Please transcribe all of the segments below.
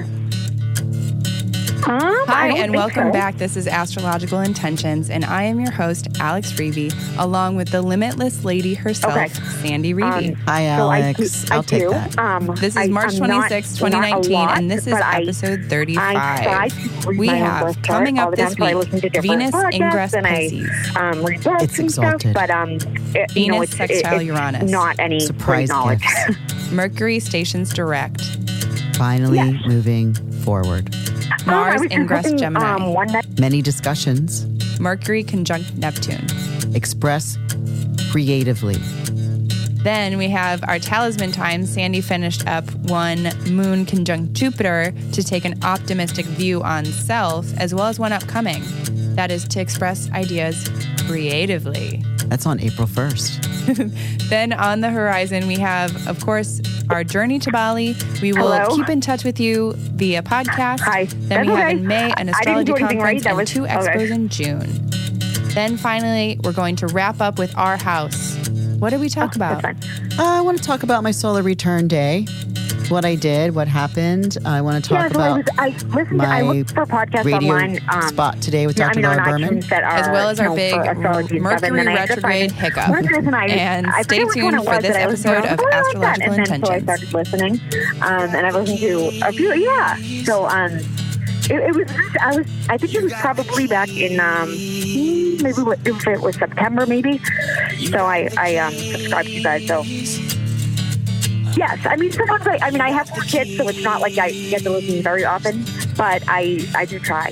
future. Hi, and welcome back. This is Astrological Intentions, and I am your host, Alex Reevy, along with the limitless lady herself, Sandy Reevy. Hi, Alex. I'll take that. This is March 26, 2019, and this is episode 35. We have, coming up this week, Venus ingress Pisces. It's exalted. Stuff, but Venus sextile Uranus. Not any surprise knowledge. Mercury stations direct. Finally moving forward. Mars ingress Gemini. Many discussions. Mercury conjunct Neptune. Express creatively. Then we have our Talisman Times. Sandy finished up one Moon conjunct Jupiter to take an optimistic view on self, as well as one upcoming. That is to express ideas creatively. That's on April 1st. Then on the horizon, we have, of course, our journey to Bali. We will keep in touch with you via podcast. Hi. Then we have in May an astrology conference and 2 expos in June. Then finally, we're going to wrap up with our house. What did we talk about? I want to talk about my solar return day. What I did, what happened. I want to talk about I looked for podcasts radio online. Spot today with Dr. Laura Berman. As well as our big Mercury retrograde hiccup. And stay tuned for this episode of Astrological Intentions. So I started listening, and I listened to a few, So it was, I think it was probably back in, maybe if it was September, maybe. So I subscribed to you guys, so. Yes, I mean, sometimes I have 4 kids, so it's not like I get to listen very often, but I do try.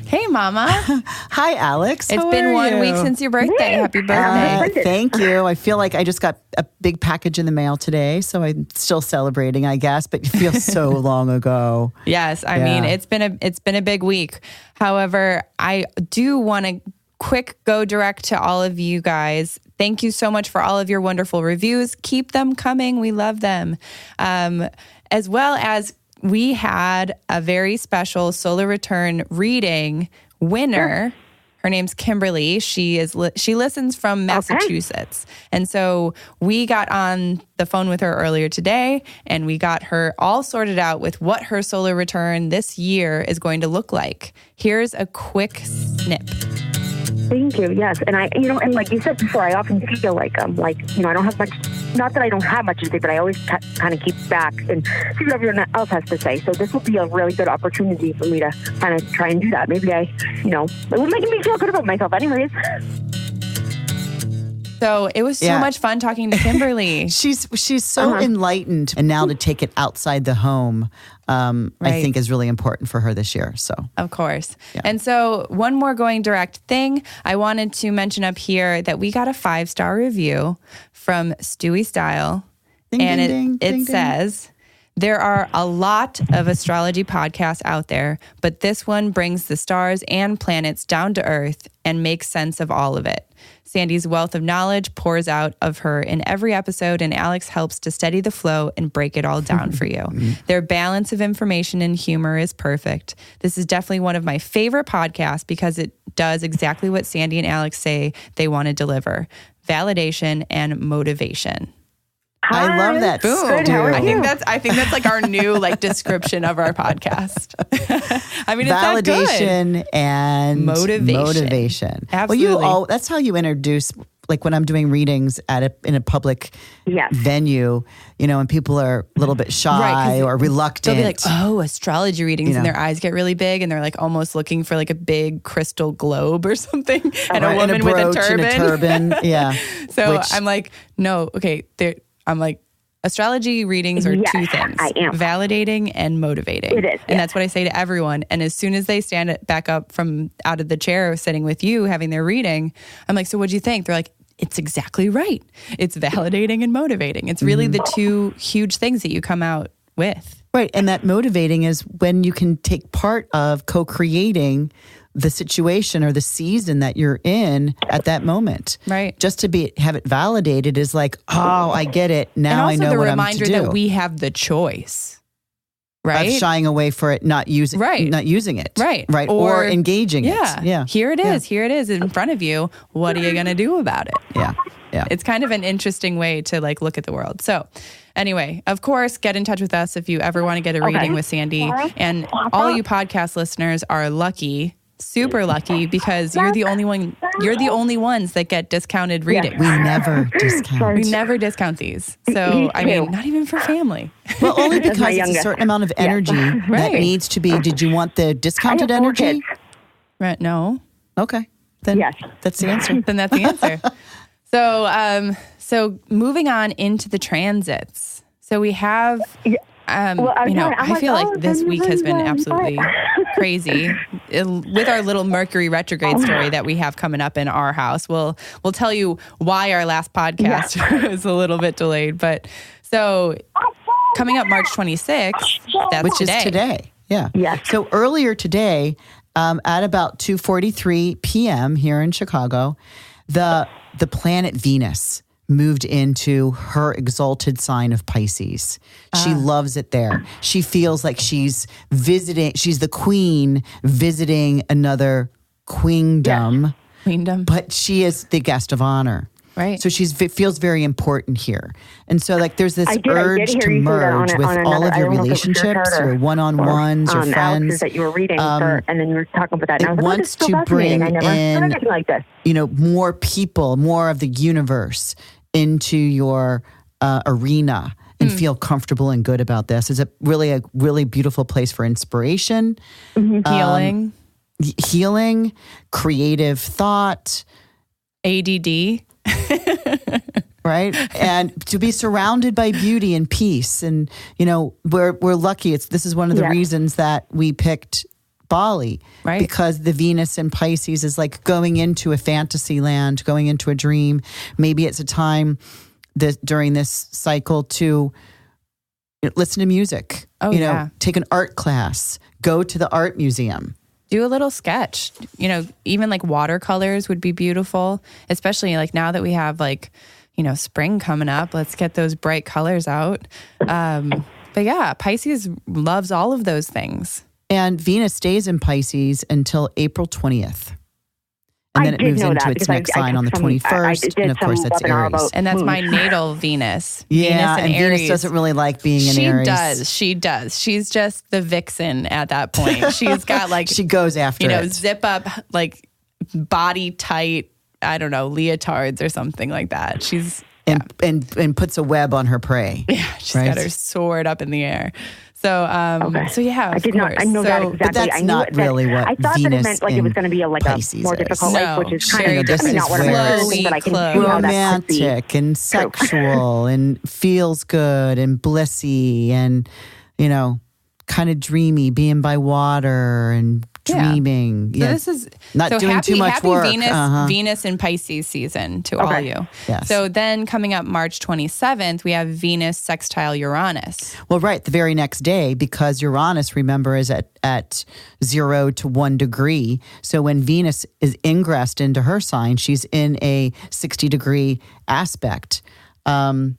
Hey, Mama. Hi, Alex. It's been 1 week since your birthday. Happy birthday. Thank you. I feel like I just got a big package in the mail today, so I'm still celebrating, I guess, but it feels so long ago. Yes, I mean, it's been a big week. However, I do want to quick go direct to all of you guys. Thank you so much for all of your wonderful reviews. Keep them coming. We love them. As well as we had a very special solar return reading winner. Her name's Kimberly. She listens from Massachusetts. And so we got on the phone with her earlier today, and we got her all sorted out with what her solar return this year is going to look like. Here's a quick snip. Thank you. Yes, and and like you said before, I often feel like I don't have much. Not that I don't have much to say, but I always kind of keep back and see what everyone else has to say. So this will be a really good opportunity for me to kind of try and do that. Maybe it would make me feel good about myself, anyways. So it was so much fun talking to Kimberly. She's so enlightened, and now to take it outside the home, I think is really important for her this year. So of course. Yeah. And so one more going direct thing, I wanted to mention up here that we got a 5-star review from Stewie Style, it says, there are a lot of astrology podcasts out there, but this one brings the stars and planets down to earth and makes sense of all of it. Sandy's wealth of knowledge pours out of her in every episode, and Alex helps to steady the flow and break it all down for you. Their balance of information and humor is perfect. This is definitely one of my favorite podcasts because it does exactly what Sandy and Alex say they want to deliver: validation and motivation. I love that. Boom. I think that's like our new description of our podcast. I mean, it's validation and motivation. Absolutely. Well, that's how you introduce. Like when I'm doing readings in a public venue, and people are a little bit shy or reluctant. They'll be like, "Oh, astrology readings," and their eyes get really big, and they're like almost looking for like a big crystal globe or something, and a woman with a turban. And a turban. Yeah. So I'm like, no, okay. I'm like, astrology readings are 2 things. I am. Validating and motivating. It is. And that's what I say to everyone. And as soon as they stand back up from out of the chair sitting with you having their reading, I'm like, so what'd you think? They're like, it's exactly right. It's validating and motivating. It's really the 2 huge things that you come out with. Right. And that motivating is when you can take part of co-creating the situation or the season that you're in at that moment. Right. Just to have it validated is like, oh, I get it. Now I know what I'm to do. And also the reminder that we have the choice. Right. Of shying away for it, not using it. Right. Right. Or engaging it. Yeah. Here it is. Here it is in front of you. What are you going to do about it? Yeah. Yeah. It's kind of an interesting way to look at the world. So Anyway, of course, get in touch with us if you ever want to get a reading with Sandy. And all you podcast listeners are lucky, super lucky, because you're the only ones that get discounted readings. We never discount. We never discount these. So, I mean, not even for family. Well, only because it's a certain amount of energy that needs to be. Did you want the discounted energy? Right, no. Okay. Then that's the answer. Then that's the answer. So moving on into the transits. So we have, I feel like this week has been absolutely crazy with our little Mercury retrograde story that we have coming up in our house. We'll tell you why our last podcast was a little bit delayed. But so coming up March 26th, which is today. Yeah. Yes. So earlier today, at about 2:43 p.m. here in Chicago, the planet Venus moved into her exalted sign of Pisces. She loves it there. She feels like she's the queen visiting another queendom. Queendom. But she is the guest of honor. Right. So feels very important here. And so there's this urge to merge with all of your relationships, your one-on-ones, your friends. That you were reading and then you were talking about that. It wants to bring in, like this. More people, more of the universe into your arena and feel comfortable and good about this. It's a really beautiful place for inspiration, healing, creative thought, ADD. Right? And to be surrounded by beauty and peace. And, we're lucky. This is one of the reasons that we picked Bali, right? Because the Venus in Pisces is like going into a fantasy land, going into a dream. Maybe it's a time during this cycle to listen to music, take an art class, go to the art museum. Do a little sketch, even like watercolors would be beautiful, especially like now that we have spring coming up. Let's get those bright colors out. But yeah, Pisces loves all of those things. And Venus stays in Pisces until April 20th. And then it moves into its next sign on the 21st. And of course, that's Aries. And that's my natal Venus. Yeah, Venus and Venus doesn't really like being in Aries. She does. She's just the vixen at that point. She's got she goes after it. Zip up, body tight, I don't know, leotards or something like that. She's... And puts a web on her prey. Yeah, she's got her sword up in the air. So, so yeah, I did not. I know that exactly. But that's not really what I thought Venus that it meant it was going to be a more difficult life, which is kind of this not what I'm saying, but I can see how that romantic and sexual and feels good and blissy and kind of dreamy, being by water and dreaming. So this is not doing too much happy work. Venus in Pisces season to all you. Yes. So then coming up March 27th, we have Venus sextile Uranus. Well, right, the very next day, because Uranus, remember, is at 0 to 1 degree. So when Venus is ingressed into her sign, she's in a 60-degree aspect. And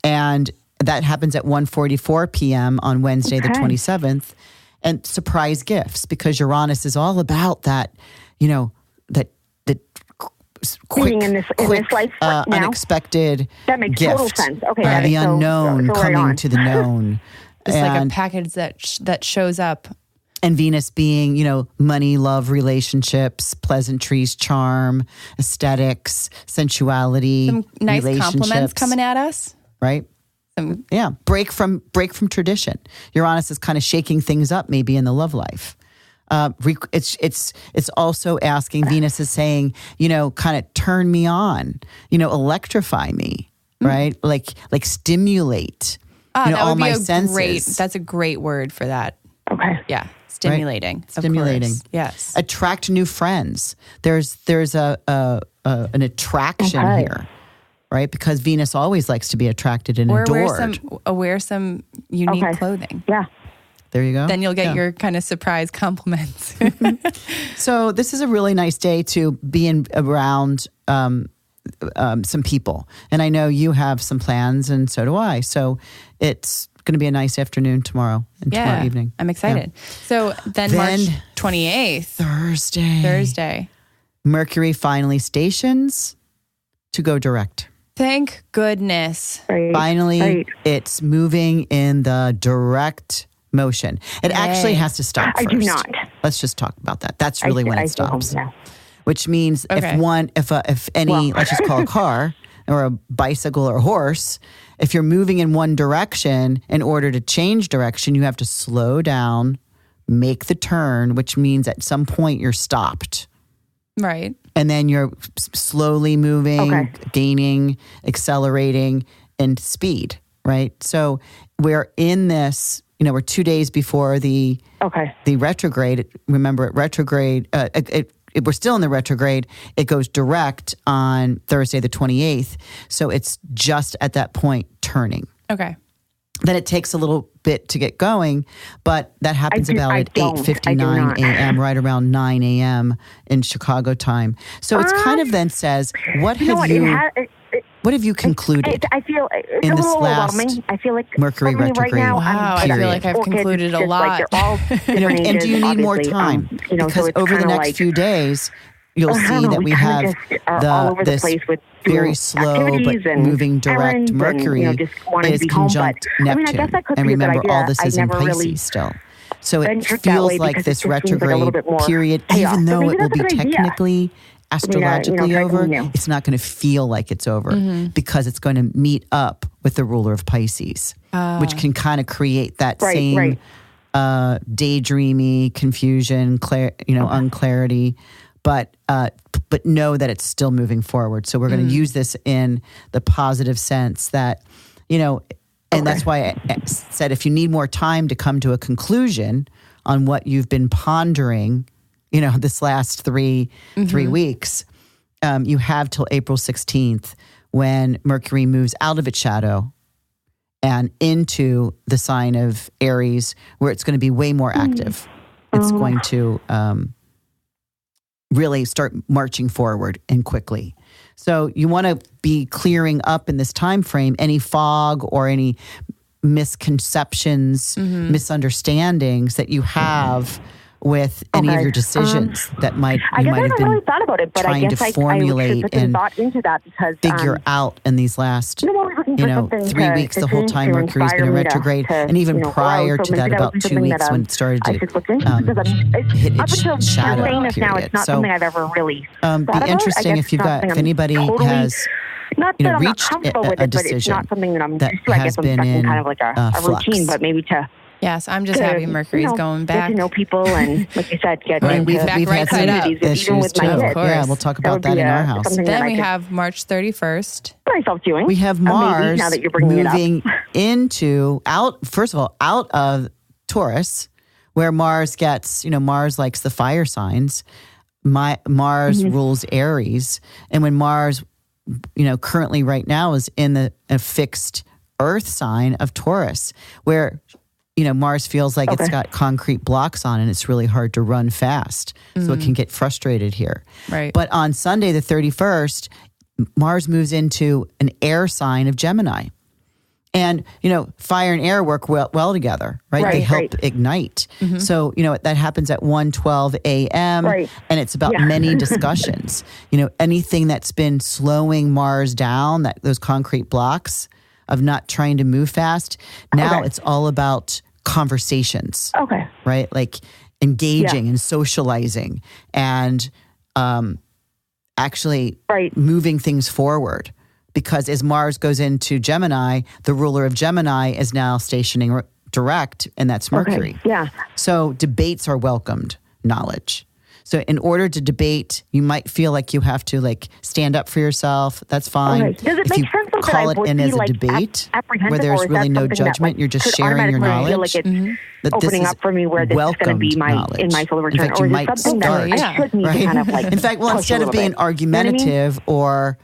that happens at 1:44 p.m. on Wednesday, the 27th. And surprise gifts, because Uranus is all about that, that quick, in this life unexpected that makes gift. Total sense. Okay, the unknown coming to the known. It's like a package that shows up. And Venus being, money, love, relationships, pleasantries, charm, aesthetics, sensuality, some nice compliments coming at us, right? Yeah, break from tradition. Uranus is kind of shaking things up, maybe in the love life. It's also asking. Venus is saying, kind of turn me on, electrify me, right? Like stimulate. All my senses. That's a great word for that. Okay. Yeah, stimulating. Right? Stimulating. Yes. Attract new friends. There's an attraction here. Right, because Venus always likes to be attracted and adored. Wear some unique clothing. Yeah, there you go. Then you'll get your kind of surprise compliments. So this is a really nice day to be around some people, and I know you have some plans, and so do I. So it's going to be a nice afternoon tomorrow and tomorrow evening. I'm excited. Yeah. So then March 28th, Thursday, Thursday, Mercury finally stations to go direct. Thank goodness. Right. Finally, it's moving in the direct motion. It actually has to stop first. I do not. Let's just talk about that. That's really when it stops. Yeah. Which means if any, let's just call a car or a bicycle or a horse, if you're moving in one direction, in order to change direction, you have to slow down, make the turn, which means at some point you're stopped. Right. And then you're slowly moving, gaining, accelerating in speed, right? So we're in this, we're 2 days before the retrograde. Remember, at retrograde, we're still in the retrograde. It goes direct on Thursday, the 28th. So it's just at that point turning. Okay. Then it takes a little bit to get going, but that happens about at 8:59 a.m., right around 9 a.m. in Chicago time. So it's kind of then says, what have you concluded I feel it's in a this little last overwhelming. I feel like Mercury retrograde? Right now, wow, I feel like I've concluded a lot. And do you need more time? Because over the next few days, you'll see that we have this very slow but moving direct Mercury is conjunct Neptune. And remember, all this is in Pisces still. So it feels like this retrograde period, even though it will be technically astrologically over, it's not going to feel like it's over because it's going to meet up with the ruler of Pisces, which can kind of create that same daydreamy confusion, unclarity. But know that it's still moving forward. So we're going to use this in the positive sense that, and that's why I said if you need more time to come to a conclusion on what you've been pondering, this last three weeks, you have till April 16th when Mercury moves out of its shadow and into the sign of Aries, where it's going to be way more active. It's going to really start marching forward and quickly. So you want to be clearing up in this time frame any fog or any misconceptions, misunderstandings that you have with any of your decisions that you might have been really thought about it, but trying to formulate and into that because, figure out in these last 3 weeks, the whole time Mercury's been in retrograde, and even prior to that, about 2 weeks when it started to hit its shadow period. Now, it's not something I've ever really be interesting if anybody has reached a decision that has been in kind of like a routine, but maybe to. Yes, I'm just happy Mercury's going back. Get to know people and, like you said, get into we've had some issues too. Yeah, we'll talk about that in our house. Then we have March 31st. Myself doing. We have Mars now that you're bringing moving out of Taurus, where Mars gets, Mars likes the fire signs. Mars rules Aries. And when Mars, currently right now is in a fixed earth sign of Taurus, where Mars feels like it's got concrete blocks on and it's really hard to run fast. So it can get frustrated here. Right. But on Sunday, the 31st, Mars moves into an air sign of Gemini. And, fire and air work well together, right? They help ignite. So, that happens at 1:12 a.m. And it's about many discussions. Anything that's been slowing Mars down, those concrete blocks of not trying to move fast. Now it's all about conversations. Right? Like engaging and socializing and actually moving things forward. Because as Mars goes into Gemini, the ruler of Gemini is now stationing direct, and that's Mercury. So debates are welcomed knowledge. So in order to debate, you might feel like you have to stand up for yourself. That's fine. Does it make sense though call it in as a debate where there's really no judgment, you're just sharing your knowledge. That opening up for me where this is going to be in my solar return. In fact, you might start. I should need to kind of in fact, instead of being argumentative or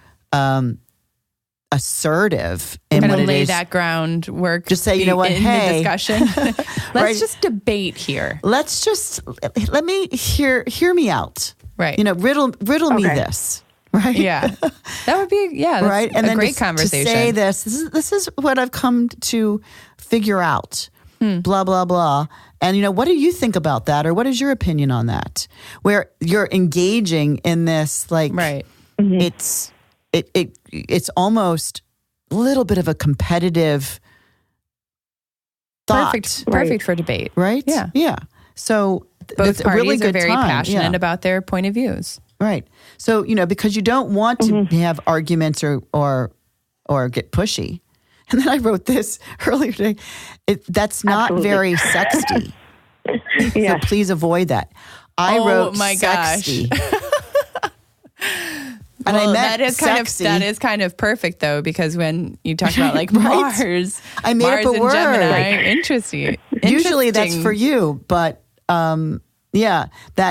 assertive in what it is. Lay that groundwork. Just say, hey, the discussion. Let's just debate here. Let me hear me out. Right. Riddle me this. Right. Yeah. That would be, that's right. And then great conversation. To say this is what I've come to figure out. Blah, blah, blah. And, what do you think about that? Or what is your opinion on that? Where you're engaging in this, it's almost a little bit of a competitive thought. Perfect for debate. Right? Yeah. So both it's a parties really good are very time. passionate about their point of views. Right. So, because you don't want to have arguments or get pushy. And then I wrote this earlier today. That's not very sexy. So please avoid that. I wrote my sexy. gosh. And I meant that is kind of perfect though, because when you talk about like Mars, I made Mars up a and word. Gemini, interesting. Usually that's for you, but that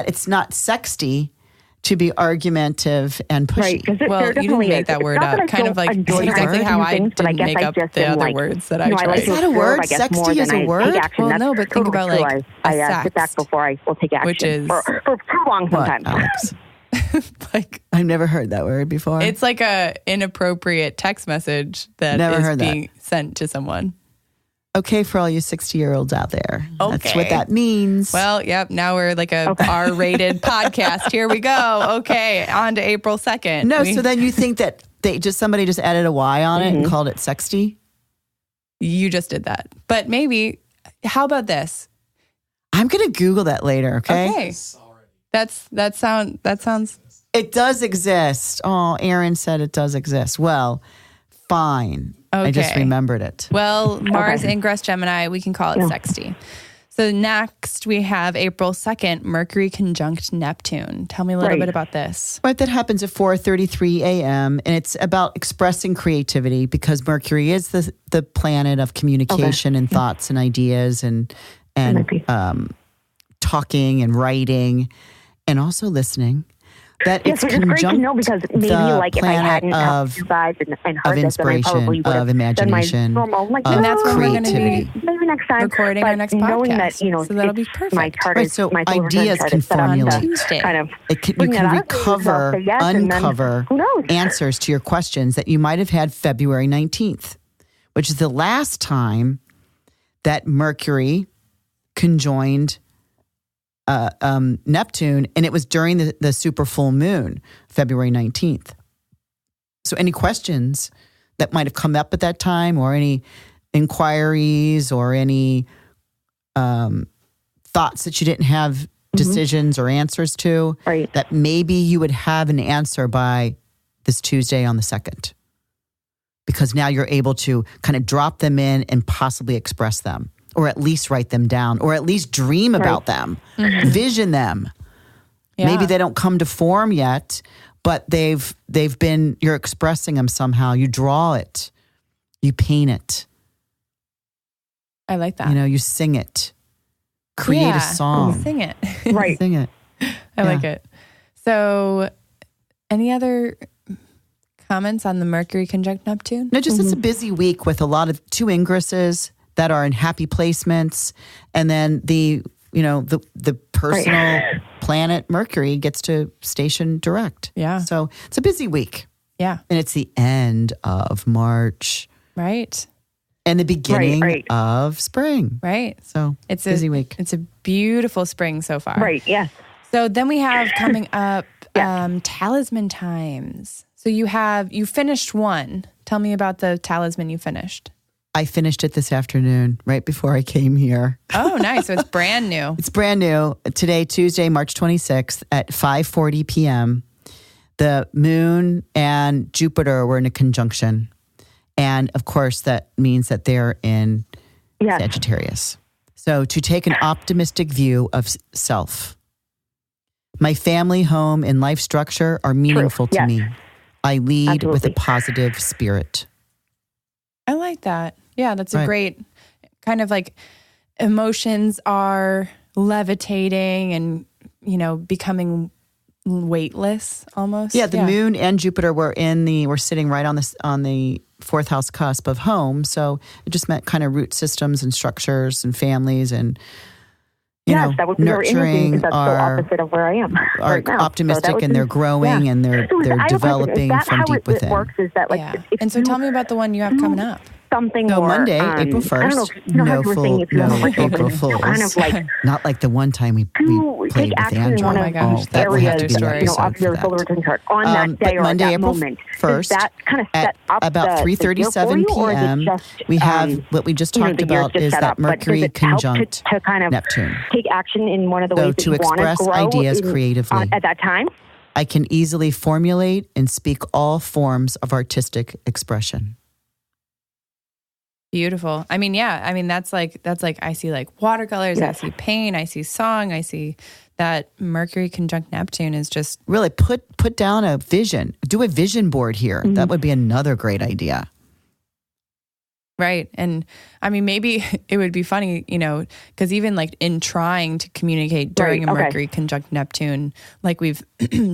it's not sexy to be argumentative and pushy. Right, well, you didn't make that word up. Kind of like exactly how I didn't make up the other words that I tried. Is that a word? Sexy is a word? Well, no, but think about like I sit back before I will take action. Which is for too long sometimes. Alex? Like I've never heard that word before. It's like a inappropriate text message that is being sent to someone. Okay, for all you 60-year-olds out there. Okay. That's what that means. Well, yep. Now we're like a R-rated podcast. Here we go. Okay, on to April 2nd. No, so then you think that somebody just added a Y on it and called it sexty? You just did that. But maybe, how about this? I'm going to Google that later, okay? That sounds. It does exist. Oh, Aaron said it does exist. Well, fine. Okay. I just remembered it. Well, Mars ingress Gemini, we can call it sexty. So next we have April 2nd, Mercury conjunct Neptune. Tell me a little bit about this. Right, that happens at 4:33 a.m. and it's about expressing creativity because Mercury is the planet of communication and thoughts and ideas and talking and writing and also listening. That it's conjunct great to know because maybe like if I hadn't helped you guys and heard this, then I probably would have done my normal, and that's when we're going to be maybe next time recording our next knowing podcast. That, so that'll be perfect. My chart is, so my ideas can formulate. Kind of you can recover, uncover answers to your questions that you might have had February 19th, which is the last time that Mercury conjoined Neptune, and it was during the super full moon, February 19th. So any questions that might have come up at that time or any inquiries or any thoughts that you didn't have decisions or answers to, that maybe you would have an answer by this Tuesday on the 2nd. Because now you're able to kind of drop them in and possibly express them. Or at least write them down, or at least dream about them, vision them. Yeah. Maybe they don't come to form yet, but they've been. You're expressing them somehow. You draw it, you paint it. I like that. You sing it, create a song, sing it, sing it. I like it. So, any other comments on the Mercury conjunct Neptune? No, just it's a busy week with a lot of 2 ingresses that are in happy placements, and then the personal planet Mercury gets to station direct. Yeah. So it's a busy week. Yeah. And it's the end of March. Right. And the beginning of spring. Right. So it's a busy week. It's a beautiful spring so far. Right, yes. So then we have coming up Talisman Times. So you finished one. Tell me about the talisman you finished. I finished it this afternoon, right before I came here. Oh, nice. So it's brand new. It's brand new. Today, Tuesday, March 26th at 5:40 p.m., the moon and Jupiter were in a conjunction. And, of course, that means that they're in Sagittarius. So to take an optimistic view of self. My family, home, and life structure are meaningful to me. I lead with a positive spirit. I like that. Yeah, that's a great kind of like emotions are levitating and, becoming weightless almost. Yeah, the moon and Jupiter were sitting right on the 4th house cusp of home. So it just meant kind of root systems and structures and families and, that would be nurturing that's the opposite of where I am are right now. optimistic and they're growing and they're developing from deep within. It works is that and so tell me about the one you have coming up. something So more. Monday, April 1st. I don't know. You know how you were saying if you have a bunch of April open, Fools. kind of like Not like the one time we to played take with action in Andrew. one Oh my of gosh, the that will have to areas, be an story. episode of your for solar that. return chart on that But day or Monday, at that April moment. 1st, Does that kind of set at up about the year for 3:37 you, or is it p.m., just, we have what we just you know, talked the year's about just is set that up, but does Mercury it help conjunct to kind of Neptune. take action in one of the So ways that to you want to express grow ideas creatively. at that time? I can easily formulate and speak all forms of artistic expression. Beautiful. I mean, yeah. I mean, that's like I see like watercolors, Yes. I see paint, I see song, I see that Mercury conjunct Neptune is just Really put down a vision. Do a vision board here. Mm-hmm. That would be another great idea. right. And I mean, maybe it would be funny, you know, because even like in trying to communicate during Right, a okay. Mercury conjunct Neptune, like we've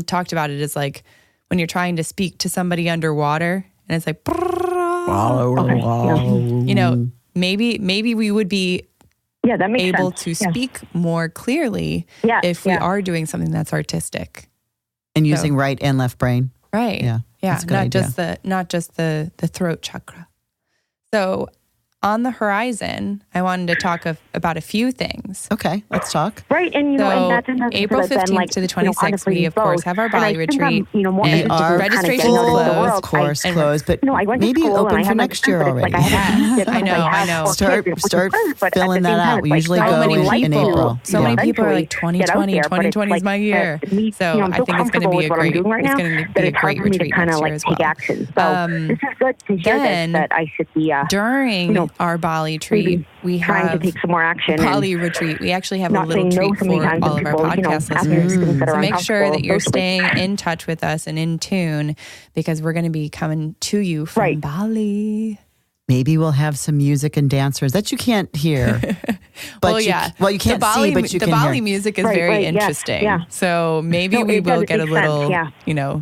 talked about it, is like when you're trying to speak to somebody underwater and it's like, you know, maybe we would be Yeah, that makes able sense. to Yeah. speak more clearly Yeah, if we yeah. are doing something that's artistic. And using right and left brain. Right. Yeah, Yeah. that's a good Not just the throat chakra. So on the horizon, I wanted to talk about a few things. Okay, let's talk. Right, and you know, So and that's another thing April that I've been, 15th to the 26th, honestly, we of course both. have our And I Bali think retreat. I'm, more And interested in registration's kind of getting out into the closed, world. Of course, closed. But I went maybe to school open and I for had my next year degree, but already. it's like I haven't I know, I know. Start but filling that out. We usually so go many in people, April. so many people are like 2020, 2020 is my year. So I think it's going to be a great, it's going to be a great retreat kind next of year as take well. action. So this is good to hear then that I should be during our Bali retreat, we trying have to take some more action. Bali retreat. We actually have a not little saying no treat so many for times all to of our people, podcast asking listeners. things that are So make sure that you're uncomfortable staying in touch with us and in tune because we're going to be coming to you from Right. Bali. Maybe we'll have some music and dancers that you can't hear. But you can't see, but you the can Bali hear. music is Right, very right, yeah, interesting. yeah. So maybe No, we it will does get a make sense, little, yeah.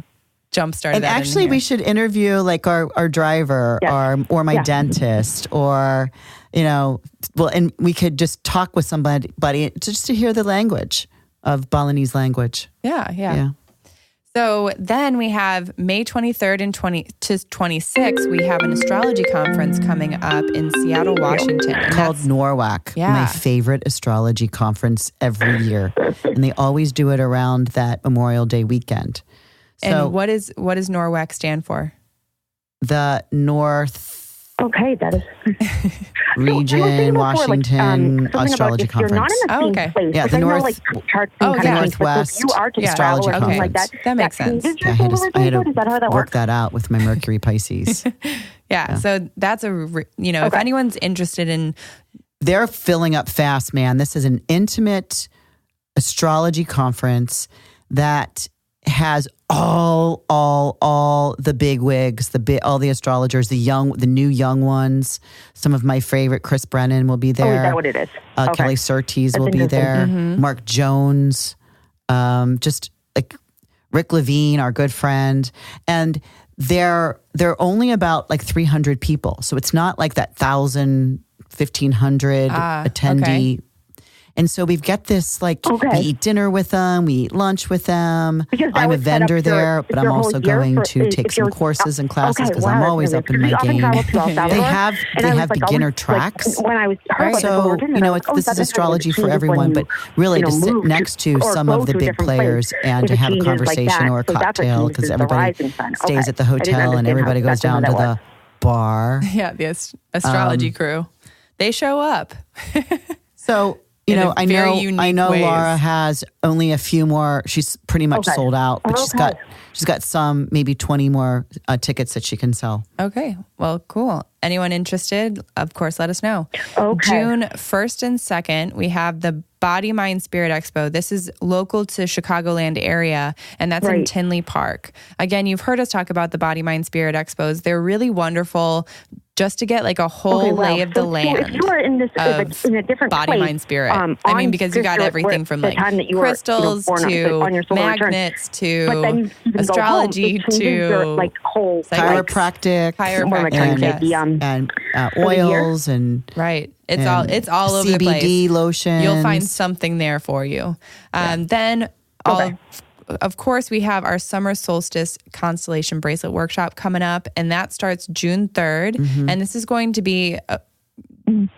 jump start. And actually, we should interview like our driver Yes. or my Yeah. dentist or, and we could just talk with somebody just to hear the language of Balinese language. Yeah. So then we have May 23rd and 26th, we have an astrology conference coming up in Seattle, Washington. And Called that's- NORWAC, Yeah. my favorite astrology conference every year. And they always do it around that Memorial Day weekend. So And what does NORWAC stand for? the North Okay, that is Region, Washington something Astrology about if you're not Conference. in a same okay. place. Yeah, because the I know, North- like, charts Oh, and yeah. kind of things, but Northwest if you are to Astrology travel or something like Conference. that, That makes sense. I had to works? work that out with my Mercury Pisces. Yeah. So that's if anyone's interested in, They're filling up fast, man. This is an intimate astrology conference that has all the big wigs, all the astrologers, the new young ones. Some of my favorite, Chris Brennan will be there. Oh, is that what it is? Okay. Kelly Surtees That's will be there. interesting. Mark Jones, just like Rick Levine, our good friend, and they're only about like 300 people, so it's not like that 1,000, 1,500 attendee. okay. And so we've got this we eat dinner with them, we eat lunch with them. Because that I'm a would set up vendor your- there, but I'm your whole also year going for- to if take some you're- courses and classes because wow, I'm that's always up in amazing. my Because we game. often travel to El They Salvador, have and I was beginner always, tracks. when I was heard about the So, solar return, I was like, this is that's astrology for interesting everyone, when but you, really to sit move next to or some go of the to a big different place, players and if to it have a changes like conversation that. or a So that's what cocktail changes because the everybody rising sign. stays Okay. at the I didn't hotel and understand everybody how- goes that's how down to that was. the bar. yeah, the astrology crew. They show up. So, In a I very know unique ways. Laura has only a few more. She's pretty much Okay. sold out, but Okay. she's got some, maybe 20 more tickets that she can sell. Okay. Well, cool. Anyone interested? Of course, let us know. Okay. June 1st and 2nd, we have the Body, Mind, Spirit Expo. This is local to Chicagoland area, and that's in Right. Tinley Park. Again, you've heard us talk about the Body, Mind, Spirit Expos. They're really wonderful just to get like a whole lay of the land. if you are in this of in a different body, place, mind, spirit. I mean, because you got everything from like crystals to magnets to but then you can astrology go home, it changes your, to like whole Chiropractic, more like Chiropractic, maybe, and the year. oils and right. It's and all over the place. CBD lotions. You'll find something there for you. Then of course, we have our summer solstice constellation bracelet workshop coming up, and that starts June 3rd. Mm-hmm. And this is going to be,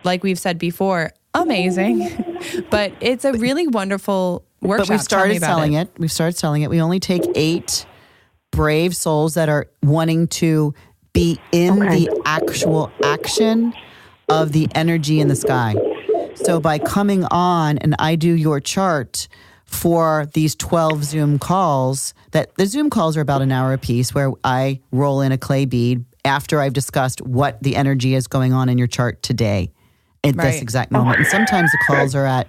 like we've said before, amazing. But it's a really wonderful workshop. But we've started selling it. We've started selling it. We only take 8 brave souls that are wanting to be in the actual action of the energy in the sky. So by coming on and I do your chart for these 12 Zoom calls, that the Zoom calls are about an hour a piece, where I roll in a clay bead after I've discussed what the energy is going on in your chart today at this exact moment. And sometimes the calls are at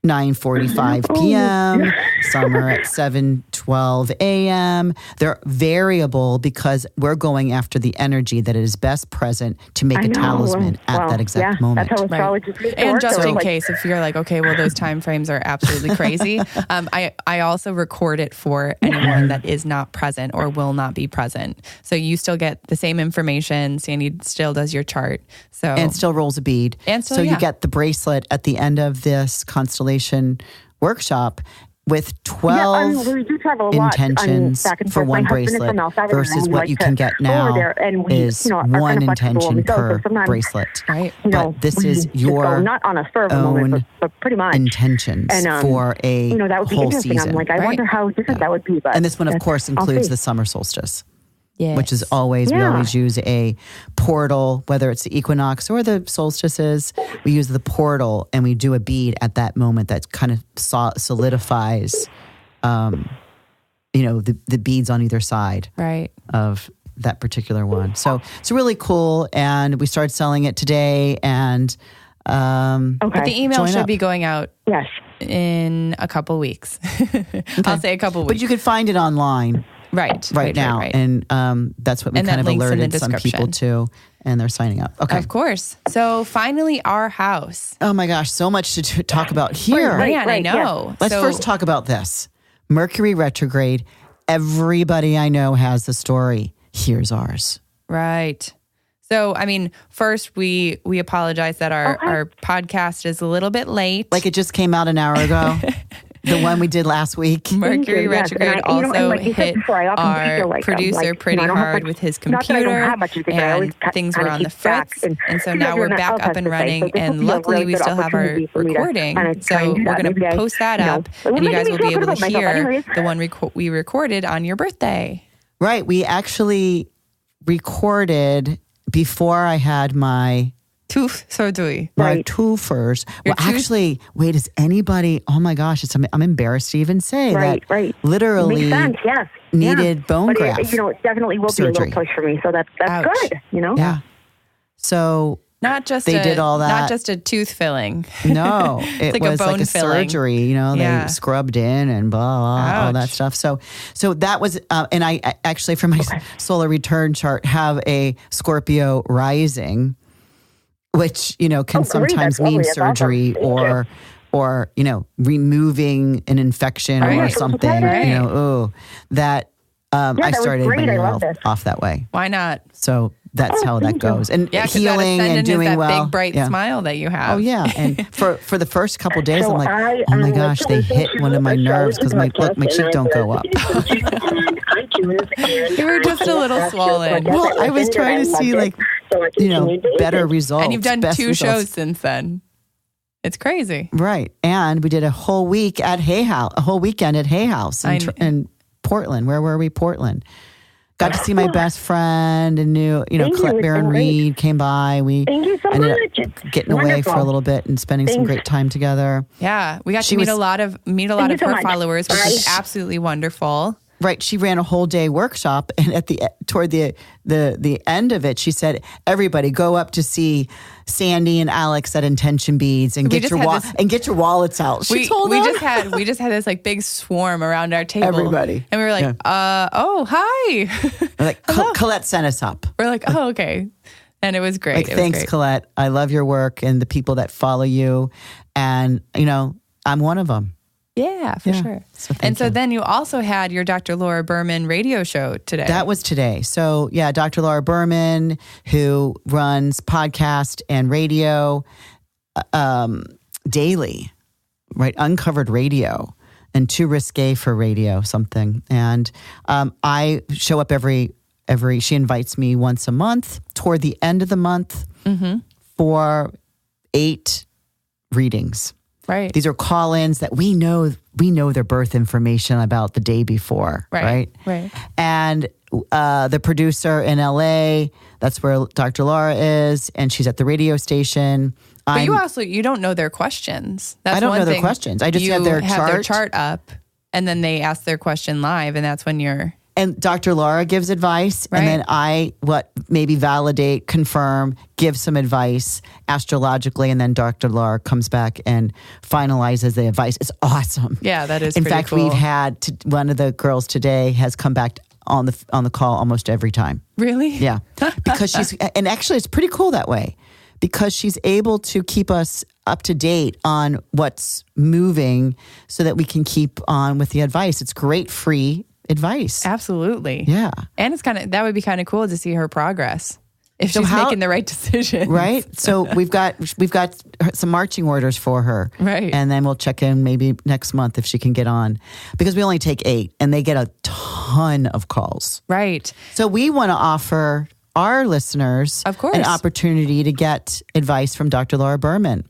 9:45 p.m. Some are at 7:12 a.m. They're variable because we're going after the energy that is best present to make a talisman at that exact moment. That's how astrology is. And just in case, if you're like, okay, well, those time frames are absolutely crazy, I also record it for anyone that is not present or will not be present. So you still get the same information. Sandy still does your chart. And still rolls a bead. So you get the bracelet at the end of this constellation workshop with 12 intentions for one bracelet versus what you can get now is one intention per bracelet. Right. But this is your not on a spur of a own moment, but pretty much intentions for a that would be whole interesting. season. I'm like, I wonder how different that would be. But and this one, of course, includes the summer solstice. Yes. Which is always, we always use a portal, whether it's the equinox or the solstices. We use the portal and we do a bead at that moment that kind of solidifies, the beads on either side of that particular one. So it's really cool. And we started selling it today. And but the email should be going out in a couple weeks. I'll say a couple weeks. But you could find it online. Right now. Right. And that's what we kind of alerted some people to, and they're signing up. Okay. Of course. So finally, our house. Oh my gosh, so much to talk about here. I know. Let's first talk about this. Mercury retrograde. Everybody I know has the story. Here's ours. Right. So, I mean, first, we apologize that our podcast is a little bit late. Like it just came out an hour ago. The one we did last week. Mercury retrograde also hit our producer pretty hard with his computer, and things were on the fritz. And so now we're back up and running, and luckily we still have our recording. So we're going to post that up, and you guys will be able to hear the one we recorded on your birthday. Right. We actually recorded before I had my tooth surgery. My toofers. Well, actually, wait, is anybody, oh my gosh, I'm embarrassed to even say that literally needed bone graft it definitely will surgery. Be a little push for me, so that's good, Yeah. So not just they did all that. Not just a tooth filling. No, it was like a surgery, they scrubbed in and blah, blah, all that stuff. So that was, and I actually, for my solar return chart, have a Scorpio rising, which, can sometimes mean surgery or removing an infection or something, that I started my year off that way. Why not? So that's how that goes. And healing and doing that well. Big bright smile that you have. Oh yeah. And for the first couple of days, I'm like, oh my gosh, they hit one of my nerves because my cheek don't go up. You were just a little swollen. Well, I was trying to see better results. And you've done 2 shows since then. It's crazy. Right. And we did a whole week at Hay House, a whole weekend at Hay House in Portland. Where were we? Portland. Got to see my best friend and Colette Baron Reed came by. We ended up getting away for a little bit and spending some great time together. Yeah. We got to meet a lot of her followers, which is absolutely wonderful. Right. She ran a whole day workshop, and toward the end of it, she said, "Everybody go up to see Sandy and Alex at Intention Beads and get your wallets out." She told them. We just had this big swarm around our table. Everybody. And we were like, oh, hi. We're like, Colette sent us up. We're like, oh, okay. And it was great. Thanks, Colette. I love your work and the people that follow you. And, I'm one of them. Yeah, for sure. So then you also had your Dr. Laura Berman radio show today. That was today. So Dr. Laura Berman, who runs podcast and radio daily, right? Uncovered Radio. and too risque for radio, something. And I show up she invites me once a month toward the end of the month for 8 readings. Right. These are call-ins that we know their birth information about the day before. Right. And the producer in LA, that's where Dr. Laura is, and she's at the radio station. But you don't know their questions. That's I don't know their questions. I just have their chart up, and then they ask their question live, and that's when you're... And Dr. Laura gives advice, and then I maybe validate, confirm, give some advice astrologically, and then Dr. Laura comes back and finalizes the advice. It's awesome. Yeah, that is. In fact, cool. we've had one of the girls today has come back on the call almost every time. Really? Yeah, because and actually it's pretty cool that way, because she's able to keep us up to date on what's moving so that we can keep on with the advice. It's great free advice. Absolutely. Yeah. And that would be kind of cool to see her progress if she's making the right decision. Right. So we've got some marching orders for her. Right. And then we'll check in maybe next month if she can get on, because we only take 8 and they get a ton of calls. Right. So we want to offer our listeners an opportunity to get advice from Dr. Laura Berman.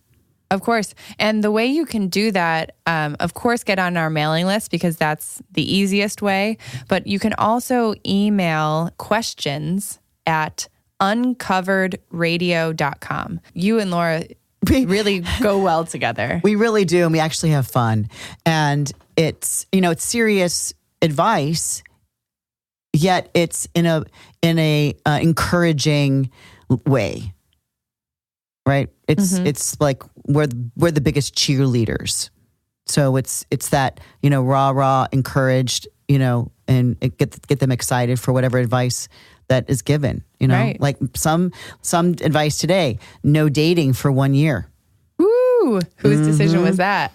Of course. And the way you can do that, of course, get on our mailing list, because that's the easiest way. But you can also email questions at uncoveredradio.com. You and Laura really go well together. We really do. And we actually have fun. And it's serious advice, yet it's in a encouraging way. Right? It's like we're the biggest cheerleaders. So it's that, rah, encouraged, and get them excited for whatever advice that is given, Right. Like some advice today, no dating for 1 year. Woo! Whose decision was that?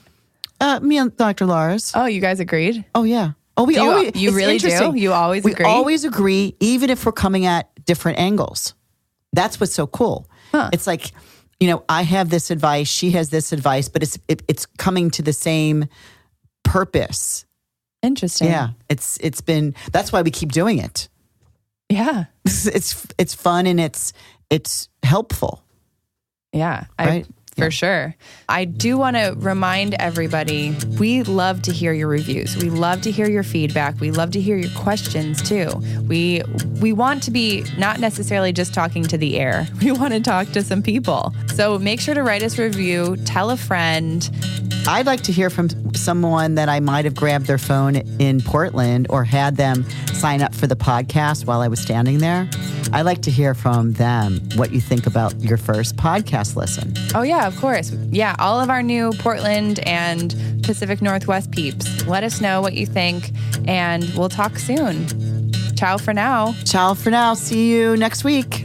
Me and Dr. Laura's. Oh, you guys agreed? Oh, yeah. Oh, You really do? You always agree? We always agree, even if we're coming at different angles. That's what's so cool. Huh. It's like, I have this advice, she has this advice, but it's coming to the same purpose. Interesting. Yeah, it's been. That's why we keep doing it. Yeah, it's fun and it's helpful. Yeah, right. For sure. I do want to remind everybody, we love to hear your reviews. We love to hear your feedback. We love to hear your questions too. We want to be not necessarily just talking to the air. We want to talk to some people. So make sure to write us a review, tell a friend. I'd like to hear from someone that I might have grabbed their phone in Portland or had them sign up for the podcast while I was standing there. I'd like to hear from them what you think about your first podcast listen. Oh, yeah, of course. Yeah, all of our new Portland and Pacific Northwest peeps. Let us know what you think, and we'll talk soon. Ciao for now. Ciao for now. See you next week.